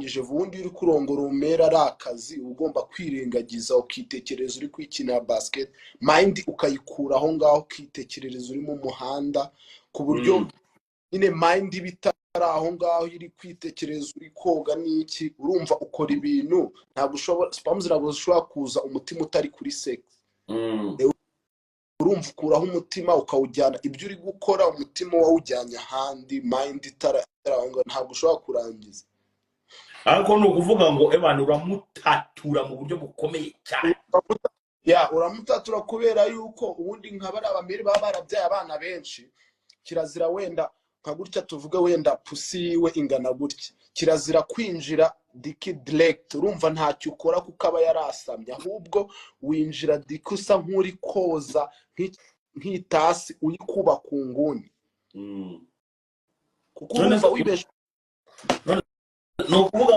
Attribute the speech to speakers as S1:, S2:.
S1: warangije vundi uri kurongora umera ari akazi ugomba kwirengagiza ukitekereza uri kwikina basket mind ukayikura aho ngaho ukitekereza uri mu muhanda ku buryo nyine mind bitara aho ngaho iri kwitekereza uri koga n'iki urumva ukora ibintu ntabwo ushobora spams ziragushobora kuza umutima utari kuri sex urumva ukuraho umutima ukawujyana ibyo uri gukora umutima wawujyanye ahandi mind itara ntabwo ushobora kurangiza
S2: ariko ni ukuvuga ngo abantu uramutatura mu buryo bukomeye cyane
S1: uramutatura kubera yuko ubundi nk'abari abamere baba barabyaye abana benshi kirazira wenda nka gutya tuvuga wenda pusi yiwe ingana gutya kirazira kwinjira diki direct urumva ntacyo ukora kuko aba yarasamye ahubwo winjira diki usa nk'uri koza nk'itasi uyikuba ku nguni kuko urumva wibesha
S2: no kuvuga